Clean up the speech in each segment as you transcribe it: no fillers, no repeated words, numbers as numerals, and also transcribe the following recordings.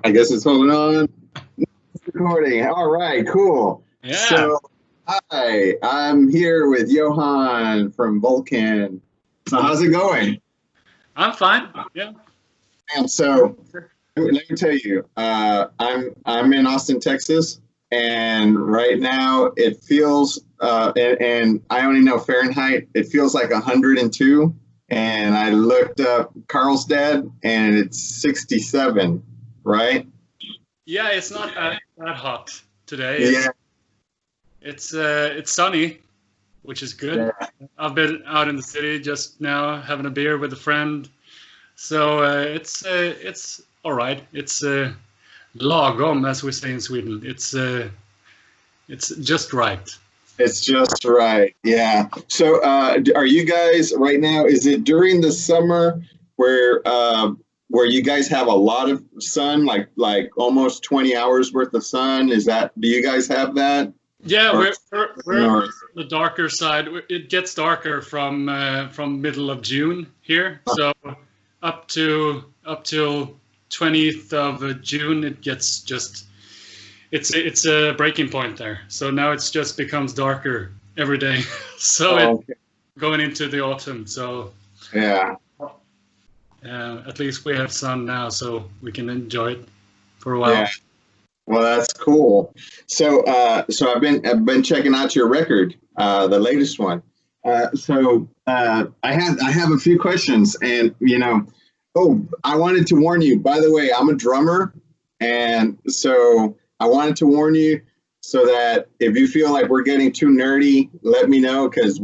I guess it's holding on. Recording. All right, cool. Yeah. So, hi, I'm here with Johan from Vulkan. So, how's it going? I'm fine. Yeah. And so, let me tell you, I'm in Austin, Texas, and right now it feels, and I only know Fahrenheit. It feels like 102. And I looked up Carlsbad, and it's 67, right? Yeah, it's not that hot today. Yeah. It's sunny, which is good. Yeah. I've been out in the city just now having a beer with a friend, so it's all right. It's lagom, as we say in Sweden. It's just right. It's just right. Yeah. So, are you guys right now? Is it during the summer where you guys have a lot of sun, like almost 20 hours worth of sun? Do you guys have that? Yeah, we're on the darker side. It gets darker from middle of June here. So up till 20th of June, it gets just. It's a breaking point there. So now it's just becomes darker every day. So okay. Going into the autumn. So yeah, at least we have sun now, so we can enjoy it for a while. Yeah. Well, that's cool. So I've been checking out your record, the latest one. I have a few questions, and I wanted to warn you. By the way, I'm a drummer, and so I wanted to warn you so that if you feel like we're getting too nerdy, let me know, because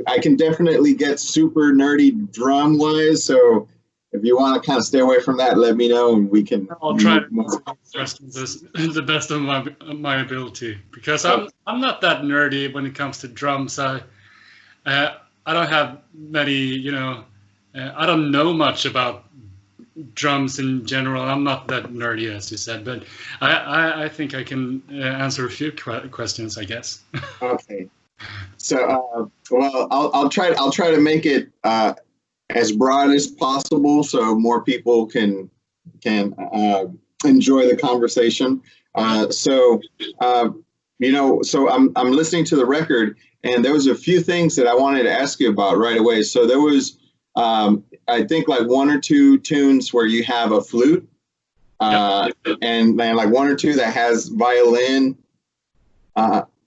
I can definitely get super nerdy drum wise. So if you want to kind of stay away from that, let me know, and we can. I'll try to express the best of my ability, because I'm not that nerdy when it comes to drums. I don't have many, I don't know much about drums in general. I'm not that nerdy, as you said, but I think I can answer a few questions, I guess. Okay. So well, I'll try to make it as broad as possible so more people can enjoy the conversation. So I'm listening to the record, and there was a few things that I wanted to ask you about right away. So there was I think like one or two tunes where you have a flute, and like one or two that has violin,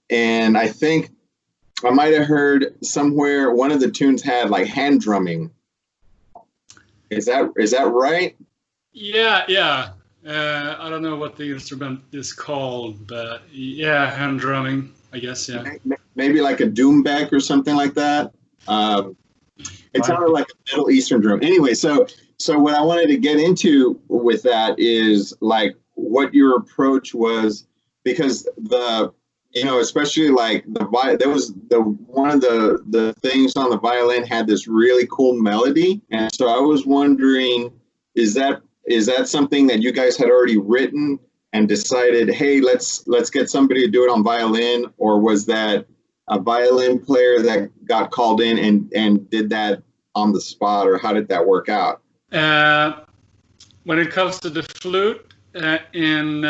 and I think I might have heard somewhere one of the tunes had like hand drumming. Is that right? Yeah. I don't know what the instrument is called, but yeah, hand drumming, I guess. Yeah. Maybe like a doumbek or something like that. It sounded like a Middle Eastern drum. Anyway, so what I wanted to get into with that is like what your approach was, because especially like there was one of the things on the violin had this really cool melody, and so I was wondering, is that something that you guys had already written and decided, hey, let's get somebody to do it on violin, or was that a violin player that got called in and did that on the spot, or how did that work out? When it comes to the flute, in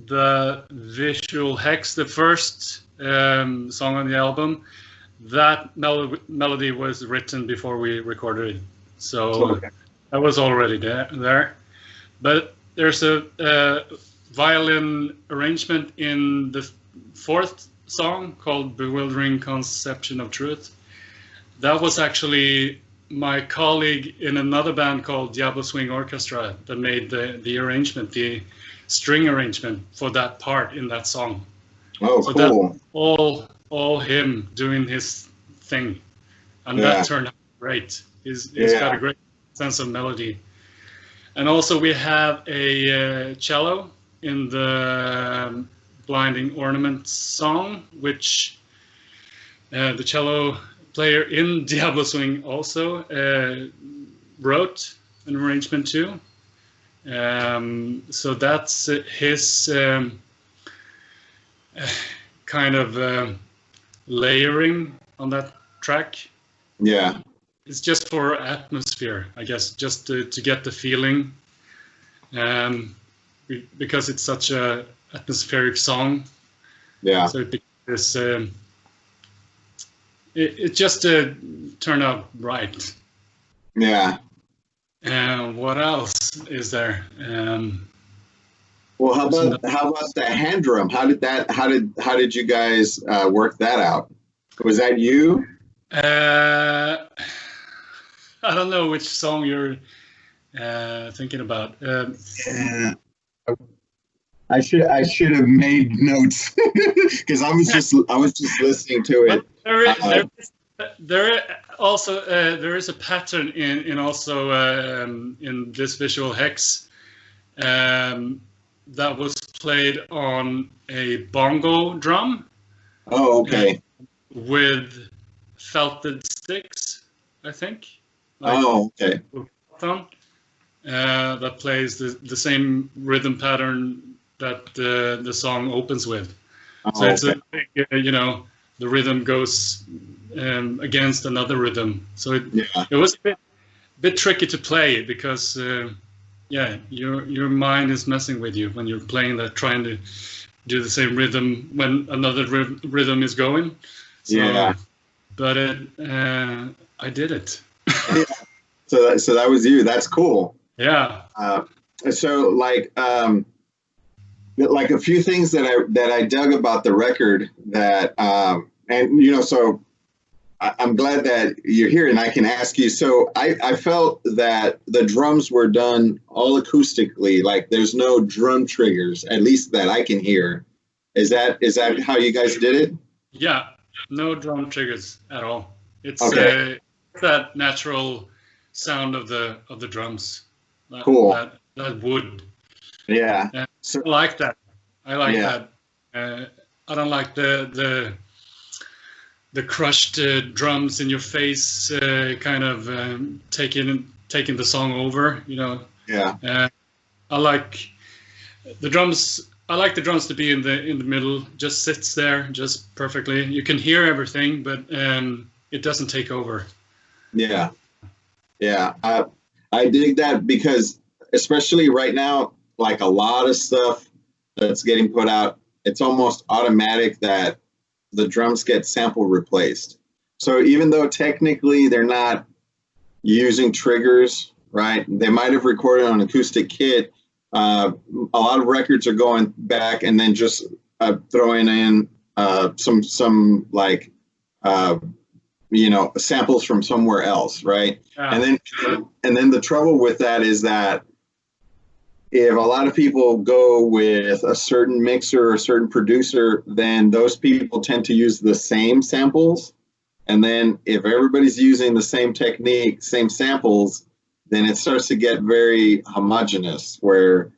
the Visual Hex, the first song on the album, that melody was written before we recorded it. So that was already there. But there's a violin arrangement in the fourth song called Bewildering Conception of Truth. That was actually my colleague in another band called Diablo Swing Orchestra that made the arrangement, the string arrangement for that part in that song. Oh, so cool. That's all him doing his thing. And that turned out great. He's got a great sense of melody. And also we have a cello in the Blinding Ornament song, which the cello player in Diablo Swing also wrote an arrangement to. So that's his kind of layering on that track. Yeah. It's just for atmosphere, I guess, just to get the feeling. because it's such a atmospheric song. Yeah. So it just turned out right. Yeah. And what else is there? Well, how about the hand drum? How did you guys work that out? Was that you? I don't know which song you're thinking about. Yeah. I should have made notes because I was just listening to it. There is a pattern in also in this visual hex that was played on a bongo drum. Oh, okay. With felted sticks, I think. Okay. That plays the same rhythm pattern that the song opens with. So it's a big, the rhythm goes against another rhythm. So it was a bit tricky to play because your mind is messing with you when you're playing that, trying to do the same rhythm when another rhythm is going. So, yeah. But I did it. Yeah. So that was you. That's cool. Yeah. So like a few things that I dug about the record that so I'm glad that you're here and I can ask you. So I felt that the drums were done all acoustically, like there's no drum triggers, at least that I can hear. Is that how you guys did it? Yeah, no drum triggers at all. It's that natural sound of the drums. Cool. That wood. Yeah. So I like that. I like that. I don't like the crushed drums in your face, kind of taking the song over. Yeah. I like the drums. I like the drums to be in the middle. Just sits there, just perfectly. You can hear everything, but it doesn't take over. Yeah. Yeah. I dig that because especially right now, like a lot of stuff that's getting put out, it's almost automatic that the drums get sample replaced. So even though technically they're not using triggers, right? They might have recorded on an acoustic kit. A lot of records are going back and then just throwing in some like samples from somewhere else, right? And then the trouble with that is that if a lot of people go with a certain mixer or a certain producer, then those people tend to use the same samples. And then if everybody's using the same technique, same samples, then it starts to get very homogenous where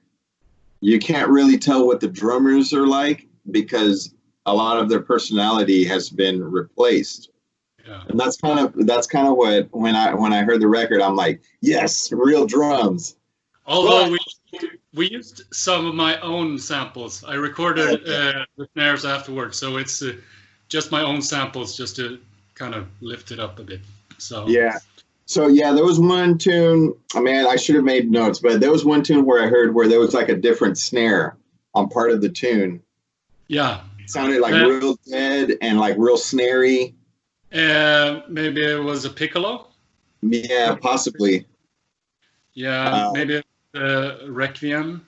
you can't really tell what the drummers are like because a lot of their personality has been replaced. Yeah. And that's kind of what when I heard the record, I'm like, yes, real drums. Although we used some of my own samples. I recorded the snares afterwards, so it's just my own samples just to kind of lift it up a bit. So yeah. So there was one tune. I mean, I should have made notes, but there was one tune where I heard where there was like a different snare on part of the tune. Yeah. It sounded like real dead and like real snary. Maybe it was a piccolo. Yeah, possibly. Yeah, maybe Requiem.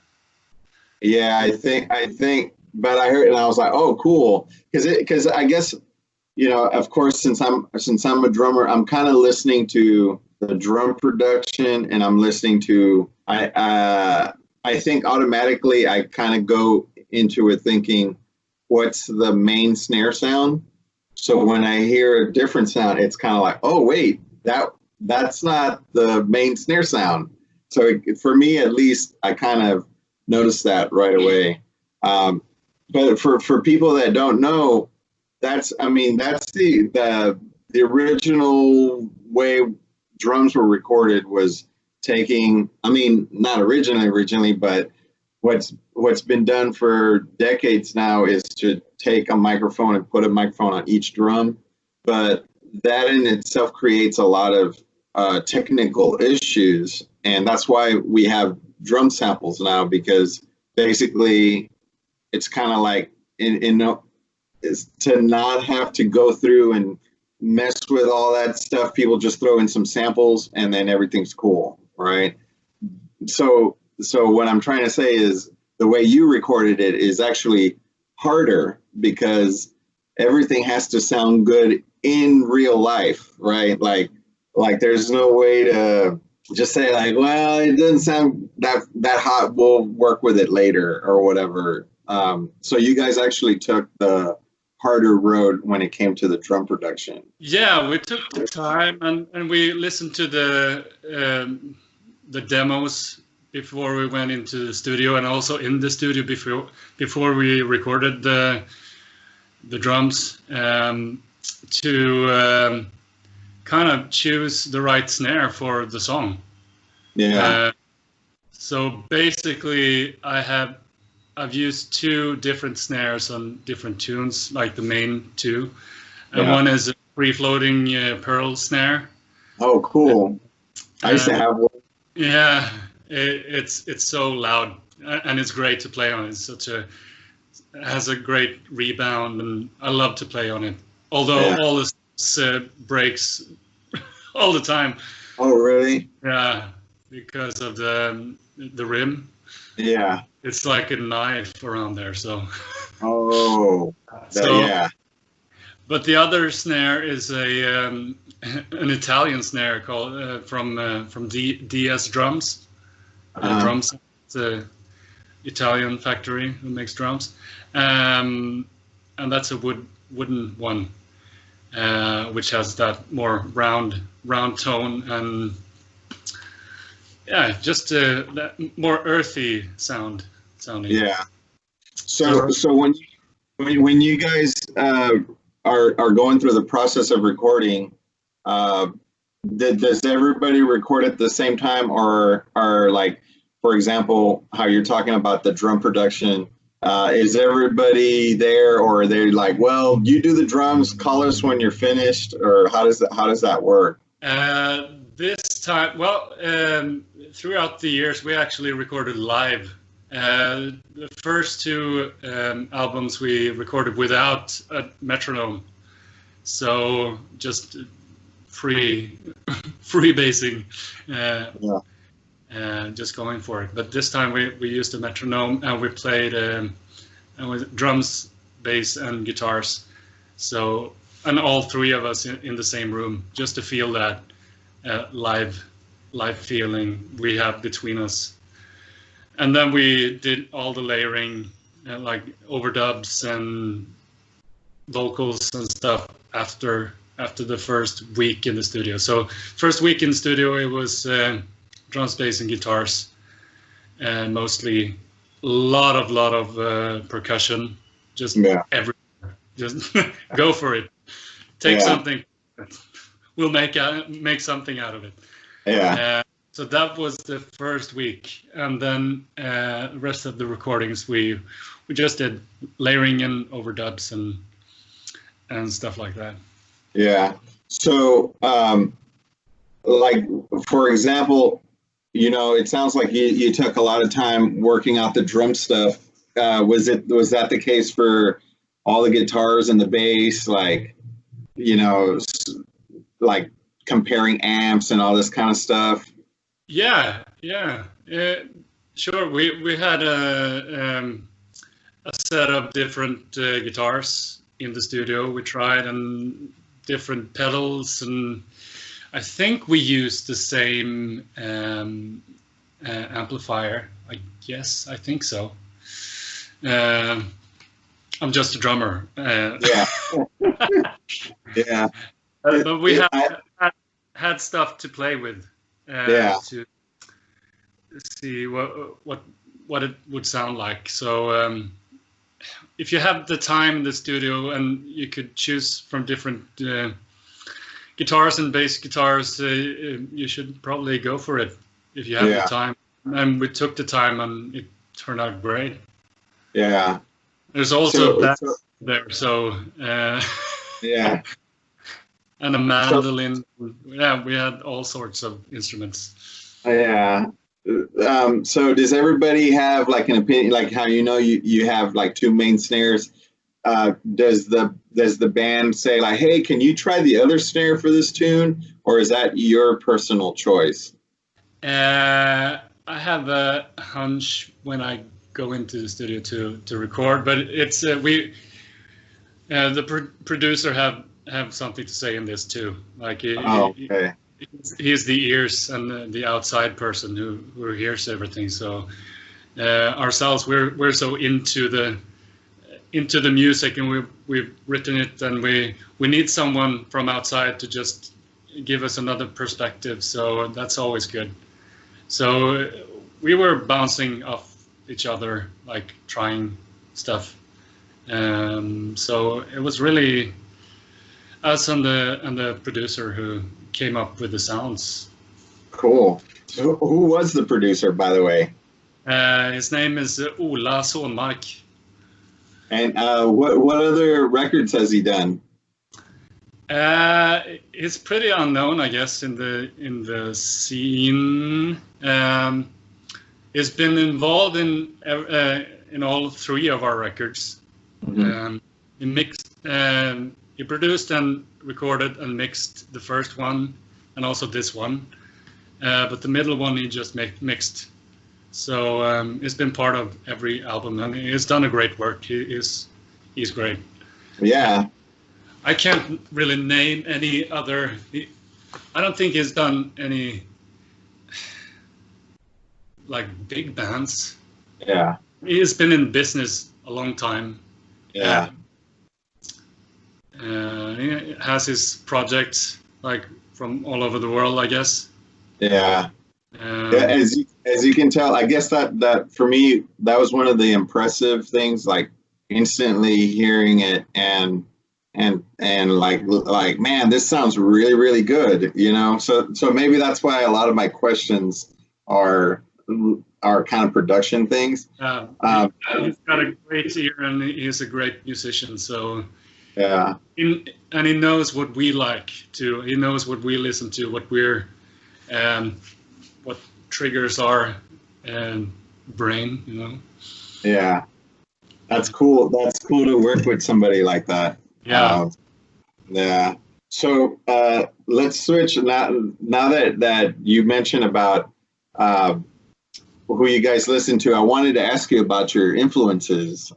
Yeah, I think, but I heard and I was like, oh, cool, because I guess of course, since I'm a drummer, I'm kind of listening to the drum production, and I'm listening to I think automatically I kind of go into it thinking, what's the main snare sound? So when I hear a different sound, it's kind of like, oh wait, that's not the main snare sound. So for me, at least, I kind of noticed that right away. But for people that don't know, that's the original way drums were recorded was taking, not originally, but what's been done for decades now is to take a microphone and put a microphone on each drum. But that in itself creates a lot of technical issues. And that's why we have drum samples now, because basically it's kind of like is to not have to go through and mess with all that stuff. People just throw in some samples and then everything's cool, right? So what I'm trying to say is the way you recorded it is actually harder, because everything has to sound good in real life, right? Like there's no way to just say like, well, it doesn't sound that hot, we'll work with it later or whatever. So you guys actually took the harder road when it came to the drum production. Yeah, we took the time and we listened to the demos before we went into the studio, and also in the studio before we recorded the drums, to kind of choose the right snare for the song. Yeah. So basically, I've used two different snares on different tunes, like the main two, and one is a free-floating pearl snare. Oh, cool! I used to have one. Yeah, it's so loud, and it's great to play on. It has a great rebound, and I love to play on it. Although all this breaks all the time. Oh, really? Yeah, because of the rim. Yeah. It's like a knife around there, so. Oh. Yeah. But the other snare is an Italian snare called from DS Drums. Drums. It's a Italian factory who makes drums, and that's a wooden one, which has that more round tone, and just that more earthy sounding. Yeah. So when you guys are going through the process of recording, does everybody record at the same time, or like, for example, how you're talking about the drum production, is everybody there, or are they like, well, you do the drums, call us when you're finished, or how does that work? This time, well, throughout the years, we actually recorded live. The first two albums we recorded without a metronome, so just free basing, just going for it. But this time we used a metronome, and we played with drums, bass, and guitars. So, and all three of us in the same room, just to feel that live feeling we have between us. And then we did all the layering, like overdubs and vocals and stuff after the first week in the studio. So first week in the studio, it was drums, bass, and guitars, and mostly a lot of percussion, just everywhere. Just go for it. Take something. We'll make something out of it. Yeah. So that was the first week, and then the rest of the recordings we just did layering and overdubs and stuff like that. Yeah. So, like, for example, it sounds like you took a lot of time working out the drum stuff. Was that the case for all the guitars and the bass? Like, like comparing amps and all this kind of stuff. Yeah. Sure. We had a set of different guitars in the studio. We tried, and different pedals, and I think we used the same amplifier. I think so. I'm just a drummer. Yeah. But we had stuff to play with. To see what it would sound like. So if you have the time in the studio and you could choose from different guitars and bass guitars, you should probably go for it if you have the time. And we took the time, and it turned out great. Yeah. There's also there. So yeah. And a mandolin. We had all sorts of instruments. Yeah. So does everybody have like an opinion, like how you have like two main snares? Does the band say like, hey, can you try the other snare for this tune, or is that your personal choice? I have a hunch when I go into the studio to record, but it's the producer have something to say in this too. Like Okay. he's the ears and the outside person who hears everything. So ourselves, we're so into the music, and we've written it, and we need someone from outside to just give us another perspective. So that's always good. So we were bouncing off each other, like trying stuff. So it was really us and the producer who came up with the sounds. Cool. So who was the producer, by the way? His name is Ola Sonmark. And what other records has he done? He's pretty unknown, I guess, in the scene. He's been involved in all three of our records. Mm-hmm. He mixed, he produced and recorded and mixed the first one, and also this one. But the middle one he just mixed. So he's been part of every album, and he's done a great work. He's great. Yeah. I can't really name any other. I don't think he's done any like big bands. Yeah. He's been in business a long time. Yeah. He has his projects like from all over the world, I guess. Yeah. Yeah, as you can tell, I guess that for me, that was one of the impressive things, like instantly hearing it and like man, this sounds really, really good, so maybe that's why a lot of my questions are kind of production things. He's got a great ear, and he's a great musician, so yeah. And he knows what we like to. He knows what we listen to, what we're what triggers our brain, Yeah, that's cool. That's cool to work with somebody like that. Yeah. Yeah. So let's switch now that you mentioned about who you guys listen to. I wanted to ask you about your influences.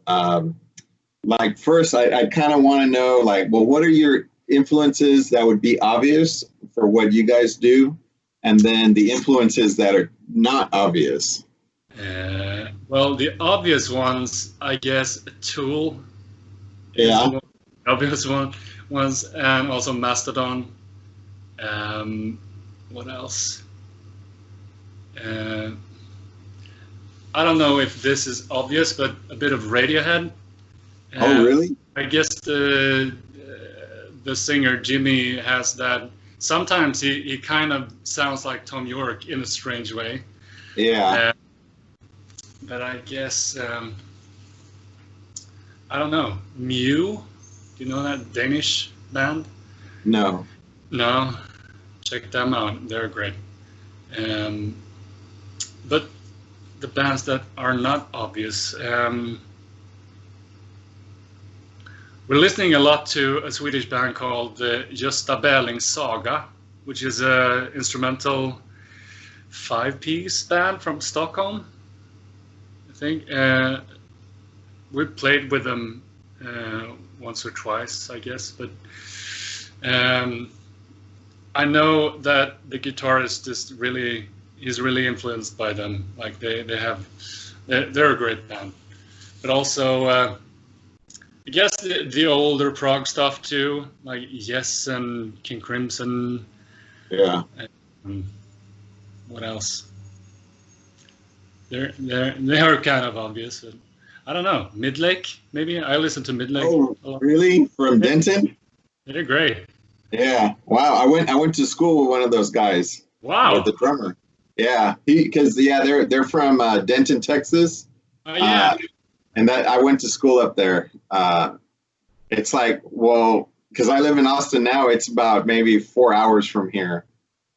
Like first, I kind of want to know, like, well, what are your influences that would be obvious for what you guys do? And then the influences that are not obvious. Well, the obvious ones, I guess, Tool. Yeah. Obvious ones, and also Mastodon. What else? I don't know if this is obvious, but a bit of Radiohead. Oh, really? I guess the singer Jimmy has that. Sometimes he kind of sounds like Tom York in a strange way. Yeah. But I guess I don't know. Mew, do you know that Danish band? No. No, check them out. They're great. But the bands that are not obvious. We're listening a lot to a Swedish band called Gösta Berling's Saga, which is an instrumental 5-piece band from Stockholm, I think. We played with them once or twice, I guess, but I know that the guitarist is he's really influenced by them. Like they're a great band, but also I guess the older prog stuff too, like Yes and King Crimson. Yeah. What else? They are kind of obvious. But I don't know. Midlake, maybe. I listen to Midlake. Oh, really? From Denton? They're great. Yeah. Wow. I went to school with one of those guys. Wow. With the drummer. Yeah. They're from Denton, Texas. Oh yeah. And that I went to school up there. It's like, well, because I live in Austin now, it's about maybe 4 hours from here.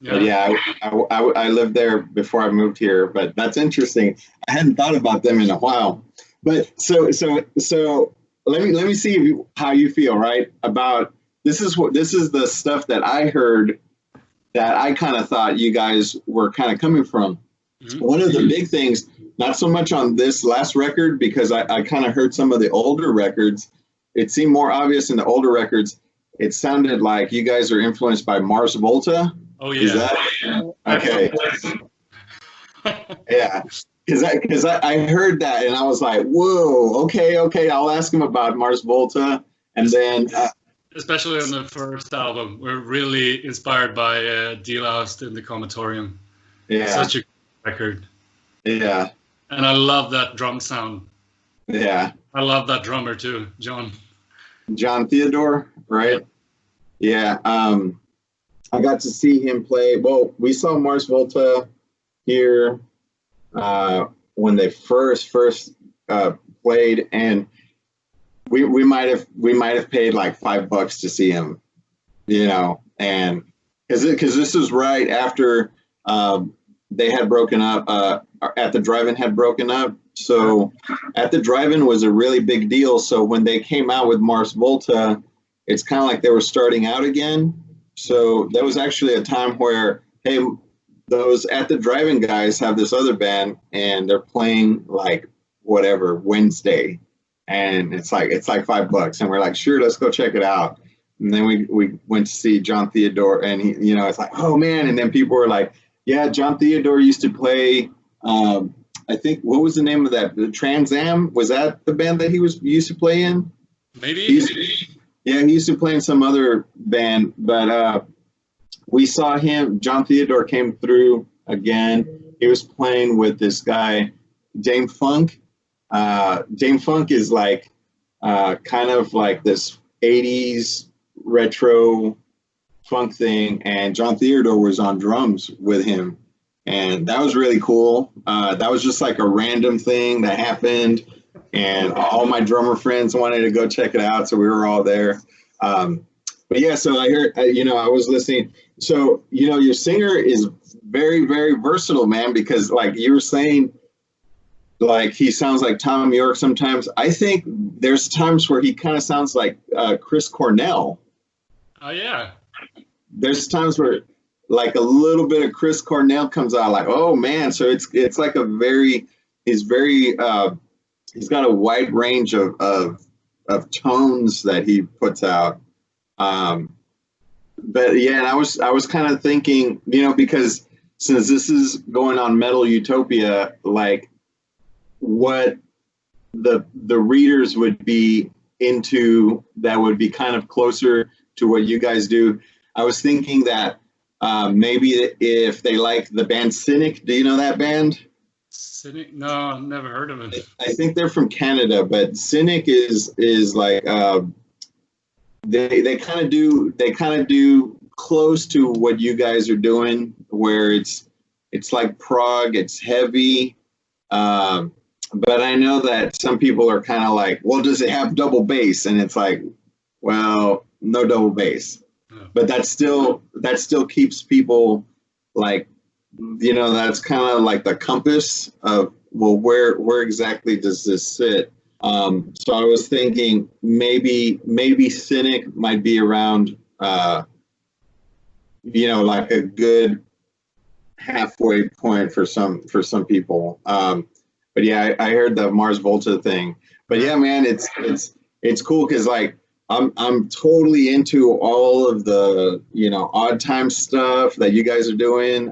But yeah, I lived there before I moved here. But that's interesting. I hadn't thought about them in a while. But so let me see how you feel, right? About this is the stuff that I heard that I kind of thought you guys were kind of coming from. Mm-hmm. One of the big things, not so much on this last record, because I kind of heard some of the older records. It seemed more obvious in the older records. It sounded like you guys are influenced by Mars Volta. Oh yeah. Is that okay? Yeah, because I heard that and I was like, whoa, okay, I'll ask him about Mars Volta, and then especially on the first album, we're really inspired by D-Loused in the Comatorium. Yeah, such a record. Yeah, and I love that drum sound. Yeah, I love that drummer too, John Theodore, right? Yeah. I got to see him play. Well, we saw Mars Volta here when they first played, and we might have paid like $5 to see him, and because this was right after they had broken up. At the Drive-In had broken up, so At the Drive-In was a really big deal. So when they came out with Mars Volta, it's kind of like they were starting out again. So that was actually a time where, hey, those At the Drive-In guys have this other band and they're playing like whatever Wednesday, and it's like $5, and we're like, sure, let's go check it out. And then we went to see John Theodore, and he, it's like, oh man. And then people were like, yeah, John Theodore used to play. I think, what was the name of that? The Trans Am? Was that the band that he used to play in? Maybe. He used to play in some other band, but we saw him. John Theodore came through again. He was playing with this guy, Dame Funk. Dame Funk is like kind of like this 80s retro funk thing, and John Theodore was on drums with him. And that was really cool. That was just like a random thing that happened. And all my drummer friends wanted to go check it out. So we were all there. But yeah, so I heard, I was listening. So, your singer is very, very versatile, man, because like you were saying, like he sounds like Tom York sometimes. I think there's times where he kind of sounds like Chris Cornell. Oh, yeah. There's times where like a little bit of Chris Cornell comes out, like, oh man. So it's like he's got a wide range of tones that he puts out. But yeah, and I was kind of thinking, because since this is going on Metal Utopia, like what the readers would be into that would be kind of closer to what you guys do. I was thinking that maybe if they like the band Cynic, do you know that band? Cynic? No, I've never heard of it. I think they're from Canada, but Cynic is like they kind of do close to what you guys are doing, where it's like prog, it's heavy. But I know that some people are kind of like, well, does it have double bass? And it's like, well, no double bass. But that still keeps people like, that's kind of like the compass of, well, where exactly does this sit? So I was thinking maybe Cynic might be around, like a good halfway point for some people. But yeah, I heard the Mars Volta thing. But yeah, man, it's cool because like I'm totally into all of the odd time stuff that you guys are doing.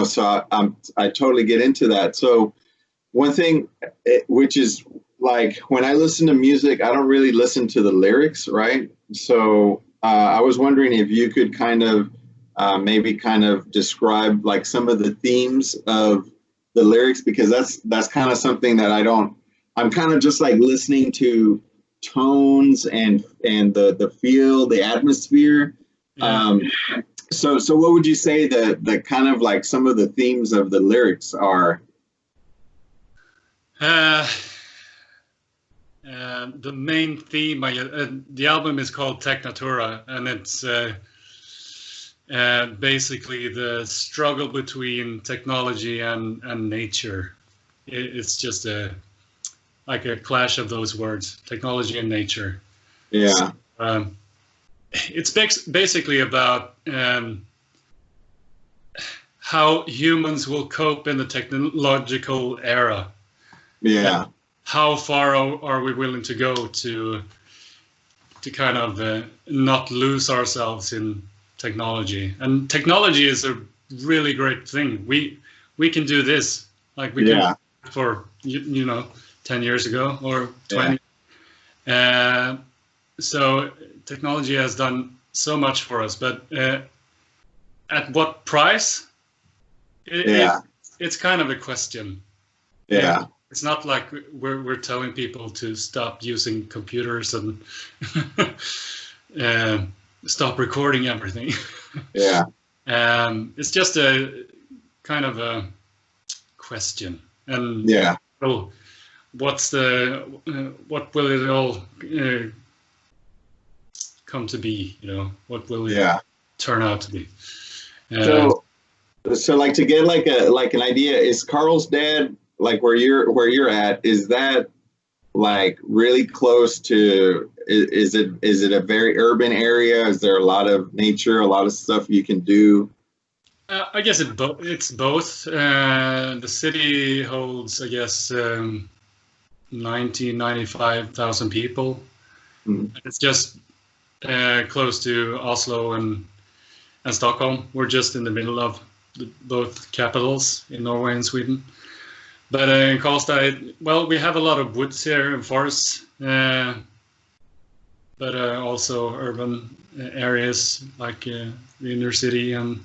So I totally get into that. So one thing, which is like when I listen to music, I don't really listen to the lyrics, right? So I was wondering if you could kind of maybe kind of describe like some of the themes of the lyrics, because that's kind of something that I'm kind of just like listening to tones and the feel, the atmosphere. Yeah. So what would you say the kind of like some of the themes of the lyrics are? The main theme, the album is called Tech Natura, and basically the struggle between technology and nature. It's just like a clash of those words, technology and nature. Yeah. So, it's basically about how humans will cope in the technological era. Yeah. How far are we willing to go to kind of not lose ourselves in technology? And technology is a really great thing. We can do this like we Yeah. can for 10 years ago or 20. Yeah. So technology has done so much for us, but at what price? It's kind of a question. Yeah. It's not like we're telling people to stop using computers and stop recording everything. Yeah. It's just a kind of a question. And yeah. well, what will it all come to be? What will it turn out to be? So like to get like an idea, is Carlsbad, like where you're at, is that like really close to, is it a very urban area? Is there a lot of nature, a lot of stuff you can do? I guess it's both. The city holds, I guess, 95,000 people. Mm-hmm. It's just close to Oslo and Stockholm. We're just in the middle of both capitals in Norway and Sweden. But in Karlstad, well, we have a lot of woods here and forests, but also urban areas like the inner city, and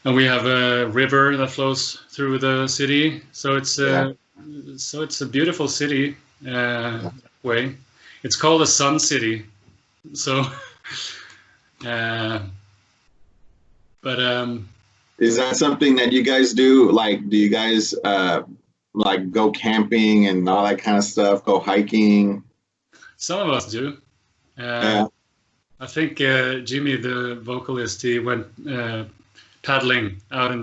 we have a river that flows through the city. So it's a beautiful city way. It's called a sun city. So, but is that something that you guys do? Like, do you guys like go camping and all that kind of stuff? Go hiking? Some of us do. I think Jimmy, the vocalist, he went paddling out in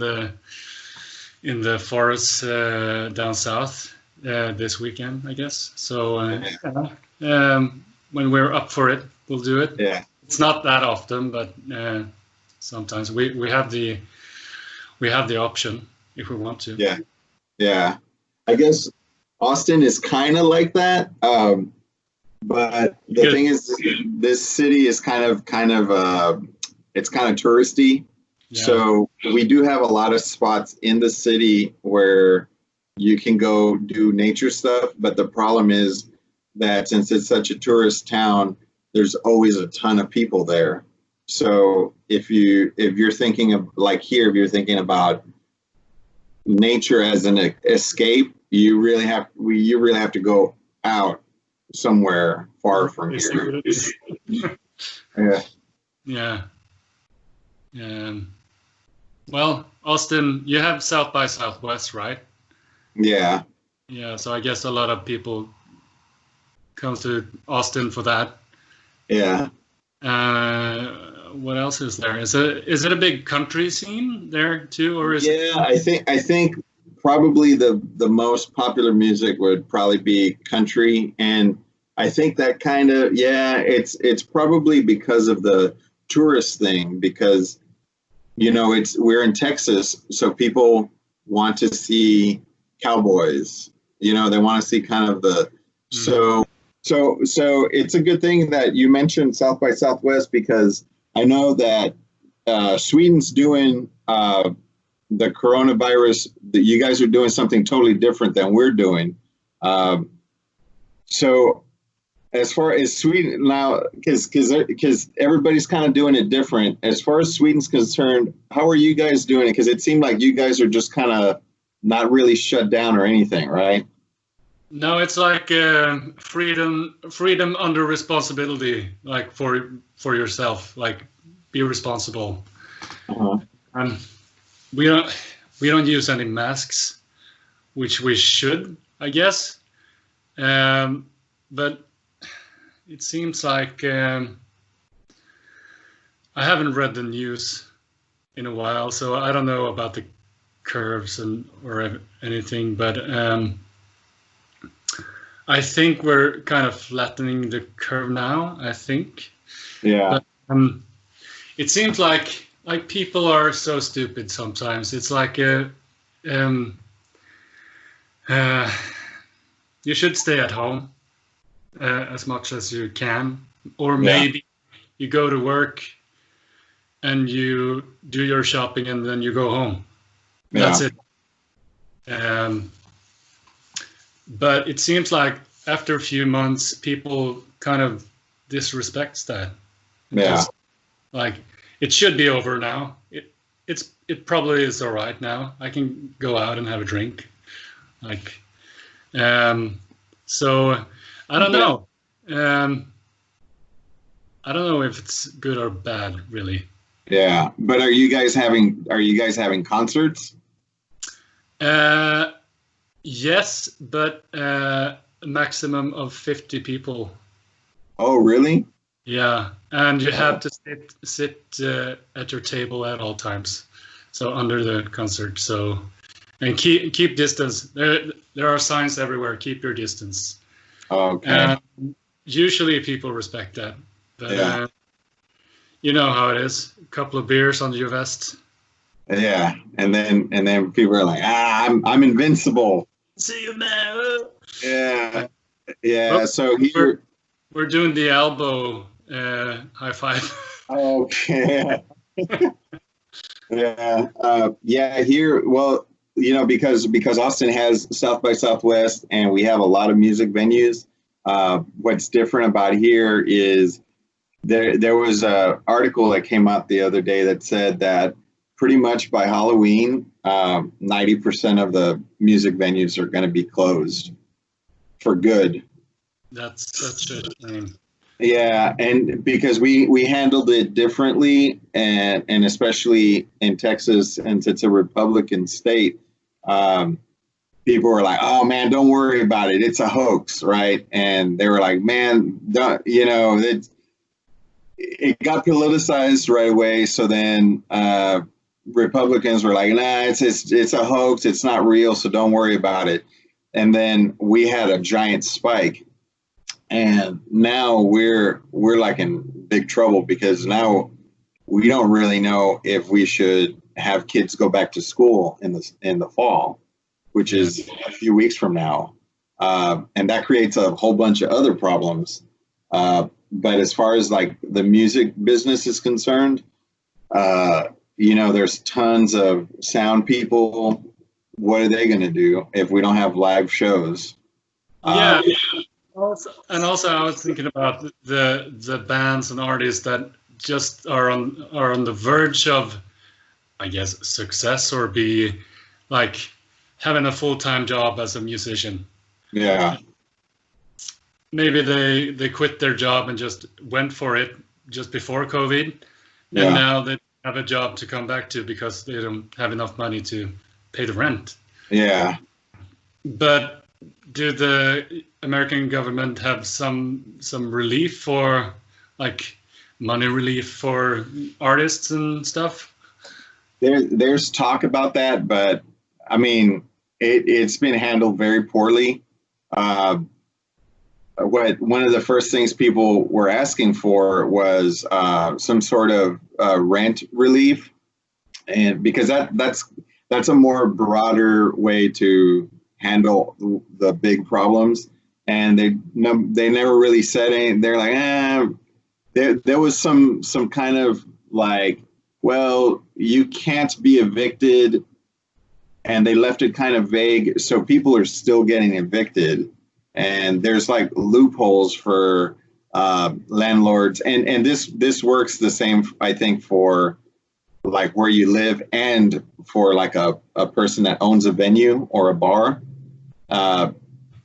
the forest down south this weekend, I guess. So when we're up for it, we'll do it. Yeah. It's not that often, but sometimes we have the option if we want to. Yeah. Yeah. I guess Austin is kind of like that. But the thing is, this city is kind of it's kind of touristy. Yeah. So we do have a lot of spots in the city where you can go do nature stuff. But the problem is that since it's such a tourist town, there's always a ton of people there. So if you're thinking of like here, if you're thinking about nature as an escape, you really have to go out somewhere far from here. Yeah. Well, Austin, you have South by Southwest, right? Yeah. Yeah. So I guess a lot of people come to Austin for that. Yeah. What else is there? Is it a big country scene there too, or is it? I think probably the most popular music would probably be country, and I think that kind of it's probably because of the tourist thing, because we're in Texas, so people want to see cowboys. They want to see kind of the So it's a good thing that you mentioned South by Southwest, because I know that Sweden's doing the coronavirus, that you guys are doing something totally different than we're doing. So as far as Sweden now, because everybody's kind of doing it different. As far as Sweden's concerned, how are you guys doing it? Because it seemed like you guys are just kind of not really shut down or anything, right? No, it's like freedom under responsibility, like for yourself, like be responsible. Uh-huh. We don't use any masks, which we should, I guess. But it seems like I haven't read the news in a while, so I don't know about the curves or anything, but I think we're kind of flattening the curve now, I think. Yeah. But it seems like people are so stupid sometimes. It's like you should stay at home as much as you can, or maybe you go to work and you do your shopping and then you go home. That's it. But it seems like after a few months, people kind of disrespects that. Yeah. Like, it should be over now. It probably is all right now. I can go out and have a drink. Like, so I don't know. I don't know if it's good or bad, really. Yeah, but are you guys having concerts? Yes, but a maximum of 50 people. Oh, really? Yeah, and you have to sit at your table at all times, so under the concert. So, and keep distance. There are signs everywhere. Keep your distance. Okay. Usually people respect that, but yeah. You know how it is. A couple of beers under your vest. Yeah, and then people are like, I'm invincible. See you, man. Yeah, yeah. So we're doing the elbow high five. Okay. Yeah, yeah. Here, well, because Austin has South by Southwest, and we have a lot of music venues. What's different about here is there was a article that came out the other day that said that pretty much by Halloween, 90% of the music venues are going to be closed for good. That's such a shame. Yeah, and because we handled it differently, and especially in Texas, since it's a Republican state, people were like, "Oh man, don't worry about it. It's a hoax," right? And they were like, "Man, don't, it got politicized right away." So then Republicans were like, "Nah, it's a hoax. It's not real. So don't worry about it." And then we had a giant spike. And now we're like in big trouble because now we don't really know if we should have kids go back to school in the fall, which is a few weeks from now, and that creates a whole bunch of other problems. But as far as like the music business is concerned, there's tons of sound people. What are they going to do if we don't have live shows? Yeah. Also, I was thinking about the bands and artists that just are on the verge of, I guess, success or be like having a full-time job as a musician. Yeah. Maybe they quit their job and just went for it just before COVID, and now they have a job to come back to because they don't have enough money to pay the rent. Yeah. But do the American government have some relief for, like, money relief for artists and stuff? There's talk about that, but I mean, it's been handled very poorly. One of the first things people were asking for was some sort of rent relief, and because that's a more broader way to handle the big problems, and they never really said anything. They're like, there was some kind of like, well, you can't be evicted, and they left it kind of vague, so people are still getting evicted, and there's like loopholes for landlords, and this works the same, I think, for like where you live and for like a person that owns a venue or a bar.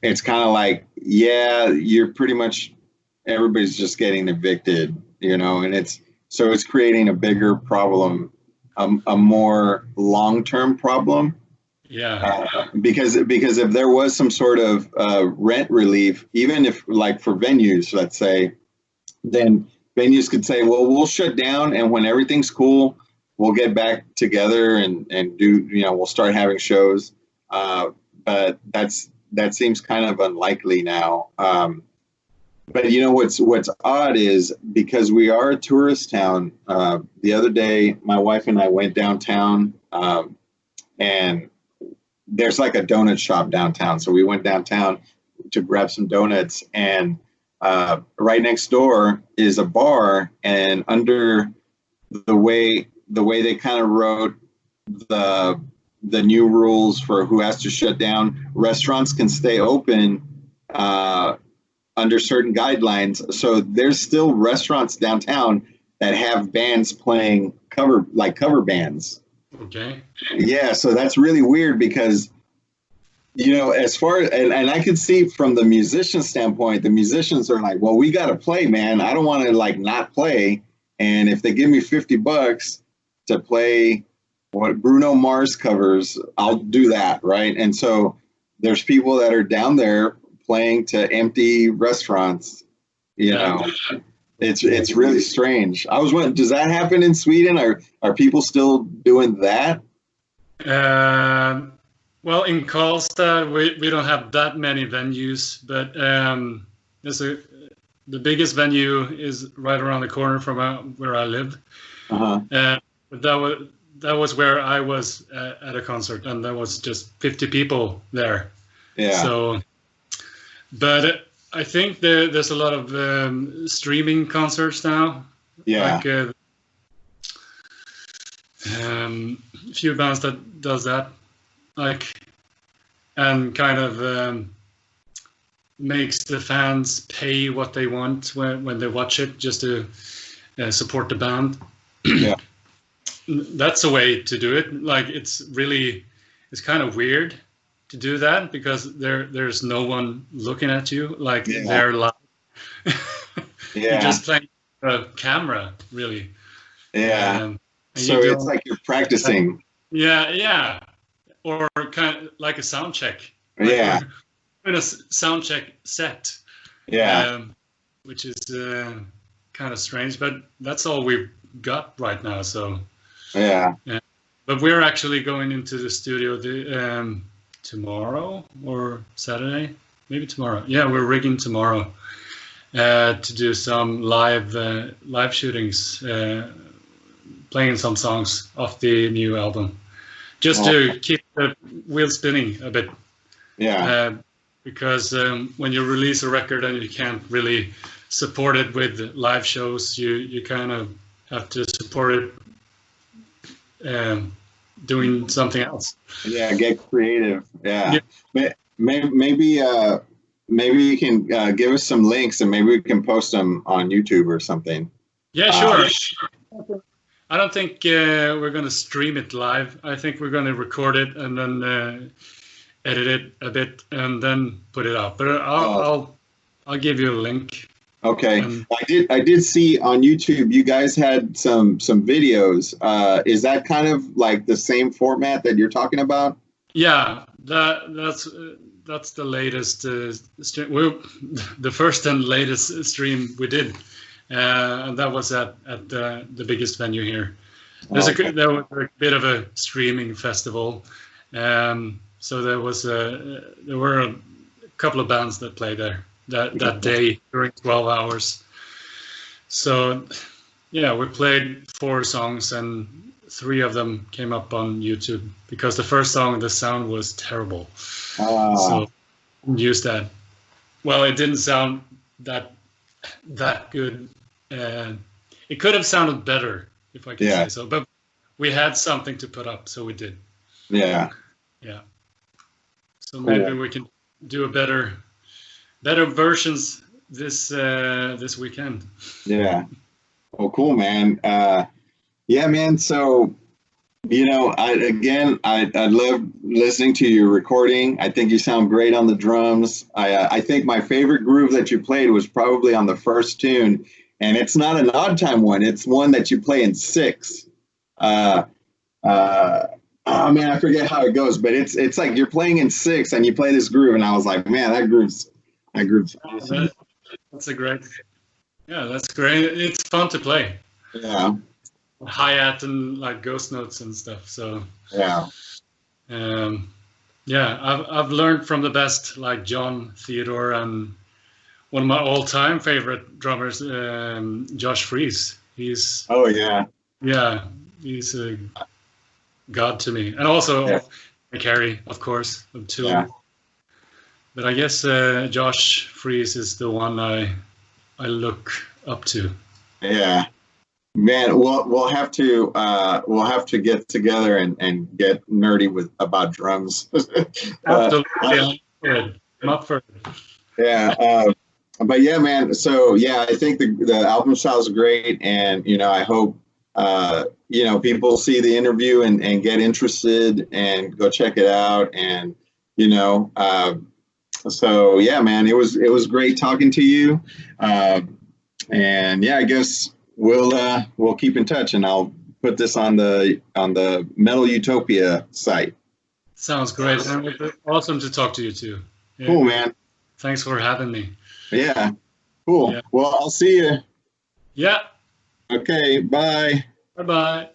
It's kind of like, you're pretty much, everybody's just getting evicted, and it's creating a bigger problem, a more long-term problem. Yeah. Because if there was some sort of rent relief, even if like for venues, let's say, then venues could say, well, we'll shut down, and when everything's cool, we'll get back together and do, we'll start having shows. But that seems kind of unlikely now. But what's odd is, because we are a tourist town, the other day my wife and I went downtown, and there's like a donut shop downtown. So we went downtown to grab some donuts, and right next door is a bar, and under the way they kind of wrote the new rules for who has to shut down, restaurants can stay open under certain guidelines. So there's still restaurants downtown that have bands playing cover bands. Okay. Yeah, so that's really weird, because as far and I could see from the musician standpoint, the musicians are like, well, we got to play, man. I don't want to not play. And if they give me $50 to play what Bruno Mars covers, I'll do that, right? And so there's people that are down there playing to empty restaurants. It's really strange. I was wondering, does that happen in Sweden? Are people still doing that? Well, in Karlstad, we don't have that many venues, but the biggest venue is right around the corner from where I live. But that was where I was at a concert, and there was just 50 people there. Yeah. So, but I think there's a lot of streaming concerts now. Yeah. Like a few bands that does that, and kind of makes the fans pay what they want when they watch it, just to support the band. Yeah. That's a way to do it. It's kind of weird to do that, because there's no one looking at you. They're live. Yeah. You're just playing a camera, really. Yeah. So it's like you're practicing. Yeah. Or kind of like a sound check. Yeah. In a sound check set. Yeah. Which is kind of strange, but that's all we've got right now. So. Yeah. But we're actually going into the studio tomorrow or Saturday, maybe tomorrow. Yeah, we're rigging tomorrow to do some live shootings, playing some songs off the new album, just to keep the wheel spinning a bit. Yeah. Because when you release a record and you can't really support it with live shows, you kind of have to support it doing something else. Yeah, get creative. Yeah. Maybe you can give us some links, and maybe we can post them on YouTube or something. Yeah, sure. I don't think we're going to stream it live. I think we're going to record it and then edit it a bit and then put it out. But I'll give you a link. Okay. I did see on YouTube you guys had some videos. Is that kind of like the same format that you're talking about? Yeah, that's the latest stream. The first and latest stream we did, and that was at the biggest venue here. There was a bit of a streaming festival, so there were a couple of bands that played there that day during 12 hours. So yeah, we played 4 songs, and 3 of them came up on YouTube, because the first song, the sound was terrible. So use that. Well, it didn't sound that good. It could have sounded better, if I can say so. But we had something to put up, so we did. Yeah. Yeah. So maybe we can do a better versions this weekend. Yeah. Well, cool, man. Yeah, man. So, I love listening to your recording. I think you sound great on the drums. I think my favorite groove that you played was probably on the first tune, and it's not an odd time one. It's one that you play in 6. Oh man, I forget how it goes, but it's like you're playing in 6 and you play this groove, and I was like, man, that groove's awesome. That's a great. Yeah, that's great. It's fun to play. Yeah. Hi-hat and like ghost notes and stuff. So Yeah. Yeah, I've learned from the best, like John Theodore, and one of my all-time favorite drummers, Josh Freese. Oh yeah. He's a god to me, and also Yeah. Carey, of course, of Tool. Yeah. But I guess Josh Freese is the one I look up to. Yeah. Man, we'll have to get together and get nerdy about drums. Absolutely, I'm up for it. Yeah, but yeah, man. So yeah, I think the album sounds great, and I hope people see the interview and get interested and go check it out, and so yeah, man, it was great talking to you, and yeah, I guess we'll keep in touch, and I'll put this on the Metal Utopia site. Sounds great, and it was awesome to talk to you too. Yeah. Cool, man. Thanks for having me. Yeah, cool. Yeah. Well, I'll see you. Yeah. Okay, bye. Bye-bye.